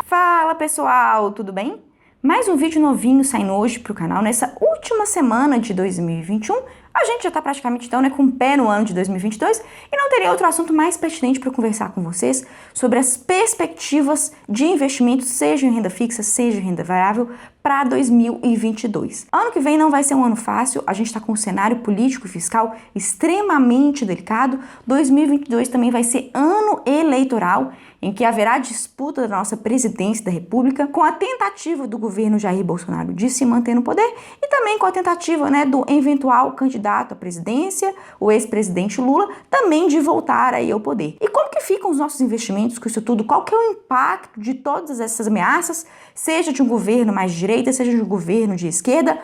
Fala pessoal, tudo bem? Mais um vídeo novinho saindo hoje para o canal nessa última semana de 2021. A gente já está praticamente então, com o pé no ano de 2022 e não teria outro assunto mais pertinente para conversar com vocês sobre as perspectivas de investimento, seja em renda fixa, seja em renda variável, para 2022. Ano que vem não vai ser um ano fácil, a gente está com um cenário político e fiscal extremamente delicado. 2022 também vai ser ano eleitoral, em que haverá disputa da nossa presidência da República, com a tentativa do governo Jair Bolsonaro de se manter no poder e também com a tentativa do eventual candidato à presidência, o ex-presidente Lula, também de voltar aí ao poder. E como que ficam os nossos investimentos com isso tudo? Qual que é o impacto de todas essas ameaças, seja de um governo mais de direita, seja de um governo de esquerda,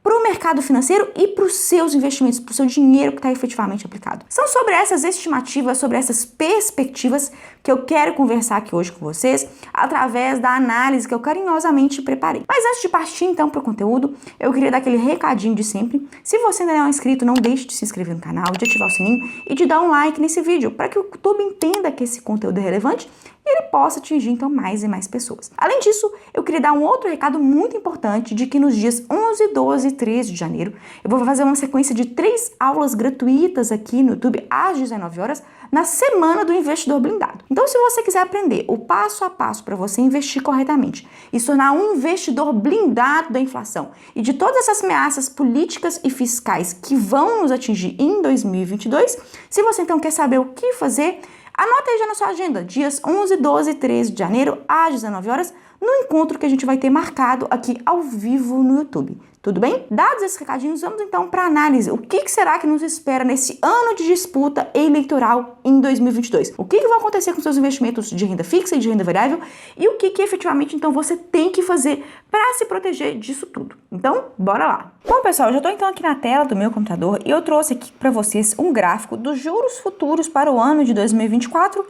para o mercado financeiro e para os seus investimentos, para o seu dinheiro que está efetivamente aplicado? São sobre essas estimativas, sobre essas perspectivas que eu quero conversar aqui hoje com vocês, através da análise que eu carinhosamente preparei. Mas antes de partir então para o conteúdo, eu queria dar aquele recadinho de sempre. Se você ainda não é inscrito, não deixe de se inscrever no canal, de ativar o sininho e de dar um like nesse vídeo, para que o YouTube entenda que esse conteúdo é relevante e ele possa atingir então mais e mais pessoas. Além disso, eu queria dar um outro recado muito importante de que nos dias 11, 12 e 13 de janeiro eu vou fazer uma sequência de 3 aulas gratuitas aqui no YouTube às 19 horas na semana do investidor blindado. Então, se você quiser aprender o passo a passo para você investir corretamente e se tornar um investidor blindado da inflação e de todas essas ameaças políticas e fiscais que vão nos atingir em 2022, se você então quer saber o que fazer, anota aí já na sua agenda, dias 11, 12 e 13 de janeiro, às 19 horas, no encontro que a gente vai ter marcado aqui ao vivo no YouTube. Tudo bem? Dados esses recadinhos, vamos então para a análise. O que será que nos espera nesse ano de disputa eleitoral em 2022? O que vai acontecer com seus investimentos de renda fixa e de renda variável? E o que efetivamente então você tem que fazer para se proteger disso tudo? Então, bora lá! Bom, pessoal, eu já estou então aqui na tela do meu computador e eu trouxe aqui para vocês um gráfico dos juros futuros para o ano de 2024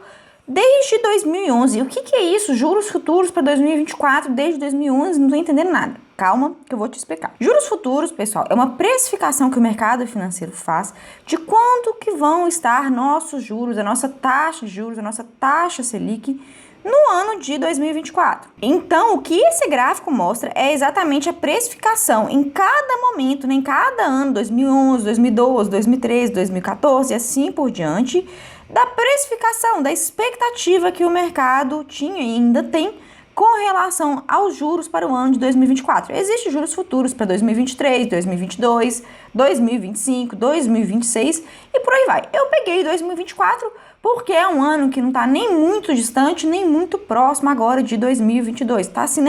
desde 2011. E o que é isso? Juros futuros para 2024 desde 2011? Não estou entendendo nada. Calma que eu vou te explicar. Juros futuros, pessoal, é uma precificação que o mercado financeiro faz de quanto que vão estar nossos juros, a nossa taxa de juros, a nossa taxa Selic no ano de 2024. Então, o que esse gráfico mostra é exatamente a precificação em cada momento, em cada ano, 2011, 2012, 2013, 2014 e assim por diante, da precificação, da expectativa que o mercado tinha e ainda tem com relação aos juros para o ano de 2024. Existem juros futuros para 2023, 2022, 2025, 2026 e por aí vai. Eu peguei 2024 porque é um ano que não está nem muito distante, nem muito próximo agora de 2022. Está assim,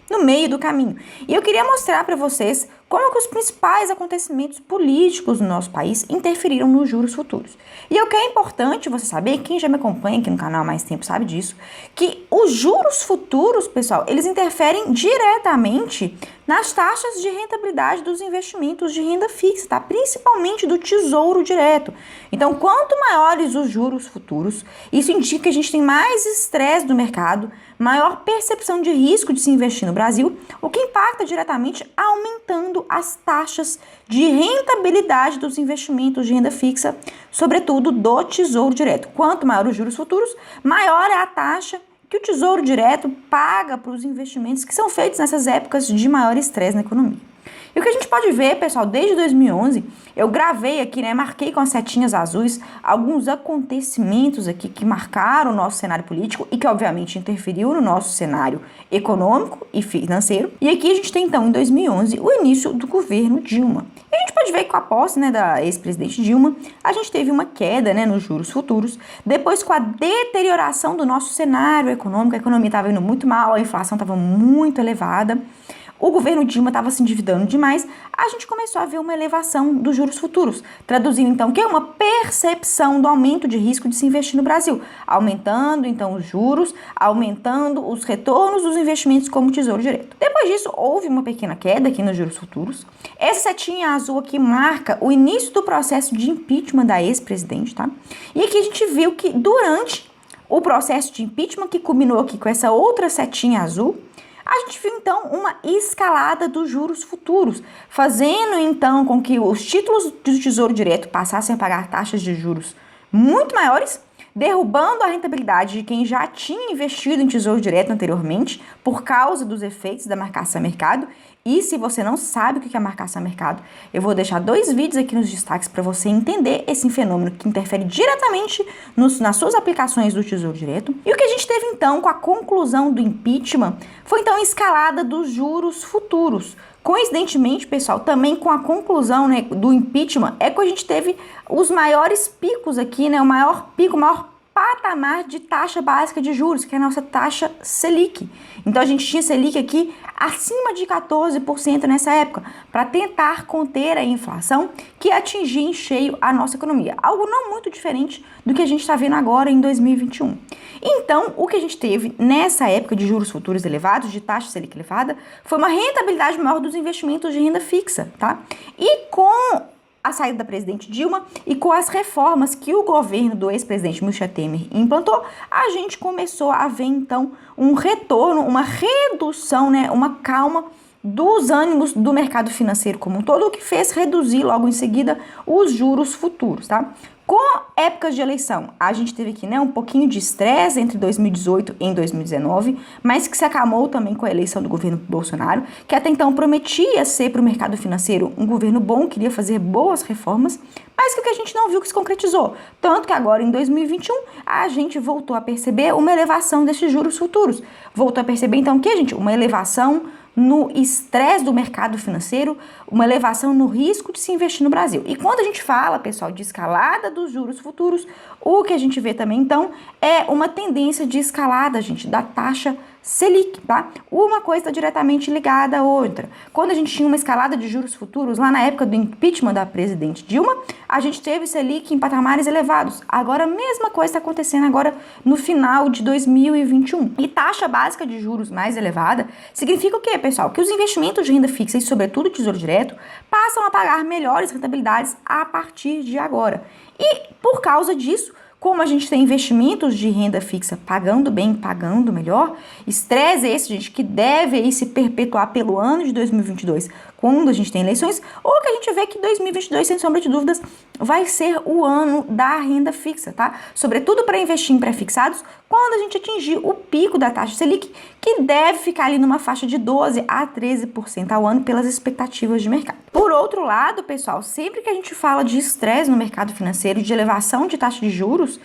no meio do caminho. E eu queria mostrar para vocês como que os principais acontecimentos políticos no nosso país interferiram nos juros futuros. E o que é importante você saber, quem já me acompanha aqui no canal há mais tempo sabe disso, que os juros futuros, pessoal, eles interferem diretamente nas taxas de rentabilidade dos investimentos de renda fixa, tá? Principalmente do Tesouro Direto. Então, quanto maiores os juros futuros, isso indica que a gente tem mais estresse do mercado, maior percepção de risco de se investir no Brasil, o que impacta diretamente aumentando as taxas de rentabilidade dos investimentos de renda fixa, sobretudo do Tesouro Direto. Quanto maior os juros futuros, maior é a taxa que o Tesouro Direto paga para os investimentos que são feitos nessas épocas de maior estresse na economia. E o que a gente pode ver, pessoal, desde 2011, eu gravei aqui, marquei com as setinhas azuis alguns acontecimentos aqui que marcaram o nosso cenário político e que, obviamente, interferiu no nosso cenário econômico e financeiro. E aqui a gente tem, então, em 2011, o início do governo Dilma. E a gente pode ver que com a posse, da ex-presidente Dilma, a gente teve uma queda, nos juros futuros. Depois, com a deterioração do nosso cenário econômico, a economia estava indo muito mal, a inflação estava muito elevada. O governo Dilma estava se endividando demais, a gente começou a ver uma elevação dos juros futuros, traduzindo então que é uma percepção do aumento de risco de se investir no Brasil, aumentando então os juros, aumentando os retornos dos investimentos como Tesouro Direto. Depois disso, houve uma pequena queda aqui nos juros futuros. Essa setinha azul aqui marca o início do processo de impeachment da ex-presidente, tá? E aqui a gente viu que durante o processo de impeachment, que culminou aqui com essa outra setinha azul, a gente viu então uma escalada dos juros futuros, fazendo então com que os títulos do Tesouro Direto passassem a pagar taxas de juros muito maiores derrubando a rentabilidade de quem já tinha investido em tesouro direto anteriormente por causa dos efeitos da marcação a mercado. E se você não sabe o que é marcação a mercado, eu vou deixar 2 vídeos aqui nos destaques para você entender esse fenômeno que interfere diretamente nas suas aplicações do tesouro direto. E o que a gente teve então com a conclusão do impeachment foi então a escalada dos juros futuros. Coincidentemente, pessoal, também com a conclusão, né, do impeachment, é que a gente teve os maiores picos aqui, né, o maior patamar de taxa básica de juros, que é a nossa taxa Selic. Então, a gente tinha Selic aqui acima de 14% nessa época, para tentar conter a inflação que atingia em cheio a nossa economia. Algo não muito diferente do que a gente está vendo agora em 2021. Então, o que a gente teve nessa época de juros futuros elevados, de taxa Selic elevada, foi uma rentabilidade maior dos investimentos de renda fixa, tá? E com a saída da presidente Dilma e com as reformas que o governo do ex-presidente Michel Temer implantou, a gente começou a ver então um retorno, uma redução, né, uma calma dos ânimos do mercado financeiro como um todo, o que fez reduzir logo em seguida os juros futuros, tá? Com épocas de eleição, a gente teve aqui, né, um pouquinho de estresse entre 2018 e 2019, mas que se acalmou também com a eleição do governo Bolsonaro, que até então prometia ser para o mercado financeiro um governo bom, queria fazer boas reformas, mas que o que a gente não viu que se concretizou. Tanto que agora, em 2021, a gente voltou a perceber uma elevação desses juros futuros. Voltou a perceber, então, o que, gente? Uma elevação no estresse do mercado financeiro, uma elevação no risco de se investir no Brasil. E quando a gente fala, pessoal, de escalada dos juros futuros, o que a gente vê também, então, é uma tendência de escalada, gente, da taxa Selic, tá? Uma coisa está diretamente ligada à outra. Quando a gente tinha uma escalada de juros futuros, lá na época do impeachment da presidente Dilma, a gente teve Selic em patamares elevados. Agora, a mesma coisa está acontecendo agora no final de 2021. E taxa básica de juros mais elevada significa o quê, pessoal? Que os investimentos de renda fixa e, sobretudo, tesouro direto, passam a pagar melhores rentabilidades a partir de agora. E, por causa disso, como a gente tem investimentos de renda fixa pagando bem, pagando melhor, estresse esse, gente, que deve aí se perpetuar pelo ano de 2022, quando a gente tem eleições, ou que a gente vê que 2022, sem sombra de dúvidas, vai ser o ano da renda fixa, tá? Sobretudo para investir em pré-fixados, quando a gente atingir o pico da taxa Selic, que deve ficar ali numa faixa de 12% a 13% ao ano pelas expectativas de mercado. Por outro lado, pessoal, sempre que a gente fala de estresse no mercado financeiro, de elevação de taxa de juros,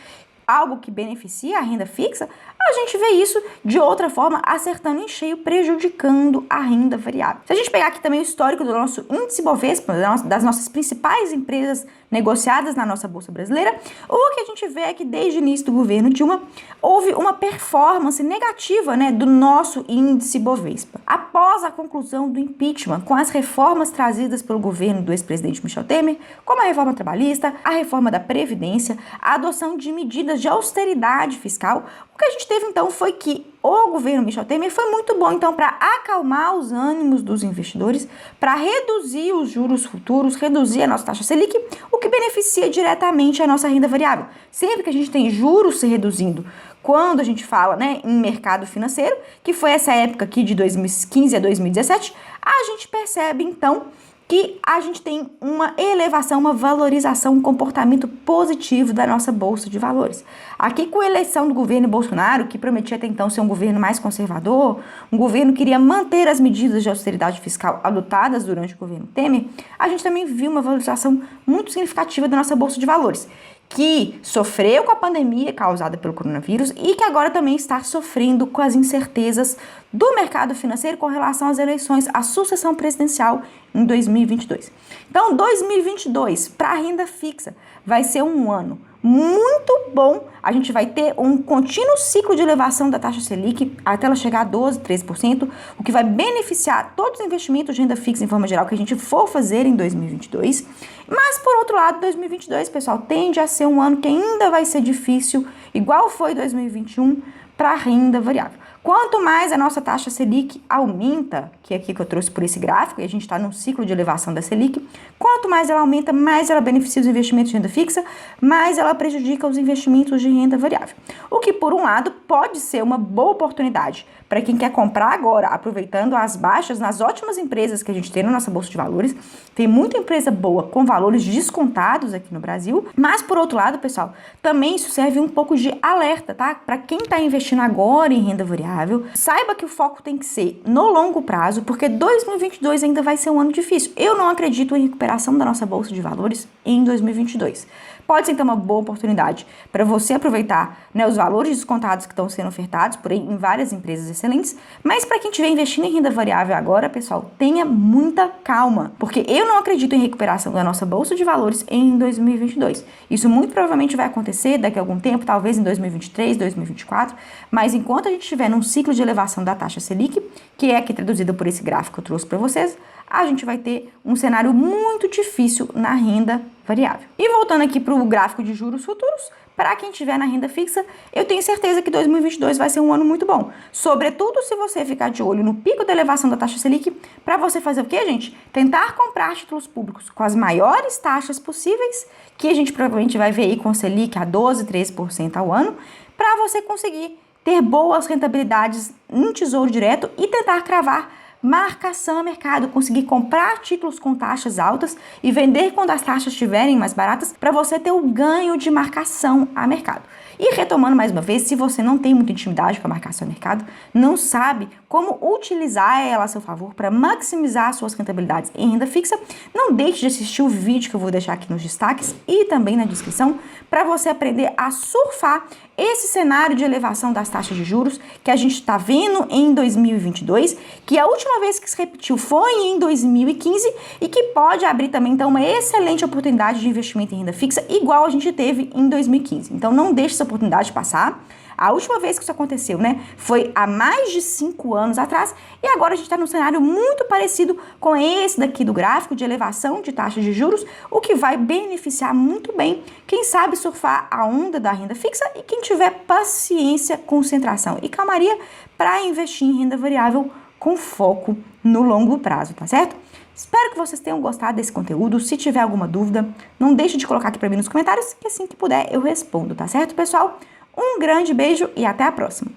algo que beneficia a renda fixa, a gente vê isso de outra forma, acertando em cheio, prejudicando a renda variável. Se a gente pegar aqui também o histórico do nosso índice Bovespa, das nossas principais empresas negociadas na nossa Bolsa Brasileira, o que a gente vê é que desde o início do governo Dilma, houve uma performance negativa, né, do nosso índice Bovespa. Após a conclusão do impeachment, com as reformas trazidas pelo governo do ex-presidente Michel Temer, como a reforma trabalhista, a reforma da Previdência, a adoção de medidas de austeridade fiscal, o que a gente teve então foi que o governo Michel Temer foi muito bom então para acalmar os ânimos dos investidores, para reduzir os juros futuros, reduzir a nossa taxa Selic, o que beneficia diretamente a nossa renda variável. Sempre que a gente tem juros se reduzindo, quando a gente fala, né, em mercado financeiro, que foi essa época aqui de 2015 a 2017, a gente percebe então que a gente tem uma elevação, uma valorização, um comportamento positivo da nossa Bolsa de Valores. Aqui com a eleição do governo Bolsonaro, que prometia até então ser um governo mais conservador, um governo que iria manter as medidas de austeridade fiscal adotadas durante o governo Temer, a gente também viu uma valorização muito significativa da nossa Bolsa de Valores, que sofreu com a pandemia causada pelo coronavírus e que agora também está sofrendo com as incertezas do mercado financeiro com relação às eleições, à sucessão presidencial em 2022. Então, 2022, para a renda fixa, vai ser um ano muito bom. A gente vai ter um contínuo ciclo de elevação da taxa Selic até ela chegar a 12%, 13%, o que vai beneficiar todos os investimentos de renda fixa em forma geral que a gente for fazer em 2022. Mas, por outro lado, 2022, pessoal, tende a ser um ano que ainda vai ser difícil, igual foi 2021, para a renda variável. Quanto mais a nossa taxa Selic aumenta, que é aqui que eu trouxe por esse gráfico, e a gente está num ciclo de elevação da Selic, quanto mais ela aumenta, mais ela beneficia os investimentos de renda fixa, mais ela prejudica os investimentos de renda variável. O que, por um lado, pode ser uma boa oportunidade para quem quer comprar agora, aproveitando as baixas nas ótimas empresas que a gente tem na nossa Bolsa de Valores. Tem muita empresa boa com valores descontados aqui no Brasil, mas, por outro lado, pessoal, também isso serve um pouco de alerta, tá? Para quem está investindo agora em renda variável, saiba que o foco tem que ser no longo prazo, porque 2022 ainda vai ser um ano difícil. Eu não acredito em recuperação da nossa Bolsa de Valores em 2022. Pode ser, então, uma boa oportunidade para você aproveitar, né, os valores descontados que estão sendo ofertados por aí em várias empresas excelentes, mas para quem estiver investindo em renda variável agora, pessoal, tenha muita calma, porque eu não acredito em recuperação da nossa Bolsa de Valores em 2022. Isso muito provavelmente vai acontecer daqui a algum tempo, talvez em 2023, 2024, mas enquanto a gente estiver num ciclo de elevação da taxa Selic, que é aqui traduzida por esse gráfico que eu trouxe para vocês, a gente vai ter um cenário muito difícil na renda variável. E voltando aqui para o gráfico de juros futuros, para quem estiver na renda fixa, eu tenho certeza que 2022 vai ser um ano muito bom. Sobretudo se você ficar de olho no pico da elevação da taxa Selic, para você fazer o quê, gente? Tentar comprar títulos públicos com as maiores taxas possíveis, que a gente provavelmente vai ver aí com Selic a 12, 13% ao ano, para você conseguir ter boas rentabilidades em tesouro direto e tentar cravar marcação a mercado, conseguir comprar títulos com taxas altas e vender quando as taxas estiverem mais baratas para você ter o ganho de marcação a mercado. E retomando mais uma vez, se você não tem muita intimidade com a marcação a mercado, não sabe como utilizar ela a seu favor para maximizar suas rentabilidades em renda fixa, não deixe de assistir o vídeo que eu vou deixar aqui nos destaques e também na descrição para você aprender a surfar esse cenário de elevação das taxas de juros que a gente está vendo em 2022, que a última vez que se repetiu foi em 2015 e que pode abrir também então uma excelente oportunidade de investimento em renda fixa igual a gente teve em 2015. Então não deixe essa oportunidade passar. A última vez que isso aconteceu, né, foi há mais de 5 anos atrás e agora a gente está num cenário muito parecido com esse daqui do gráfico de elevação de taxas de juros, o que vai beneficiar muito bem quem sabe surfar a onda da renda fixa e quem tiver paciência, concentração e calmaria para investir em renda variável com foco no longo prazo, tá certo? Espero que vocês tenham gostado desse conteúdo. Se tiver alguma dúvida, não deixe de colocar aqui para mim nos comentários, que assim que puder eu respondo, tá certo, pessoal? Um grande beijo e até a próxima!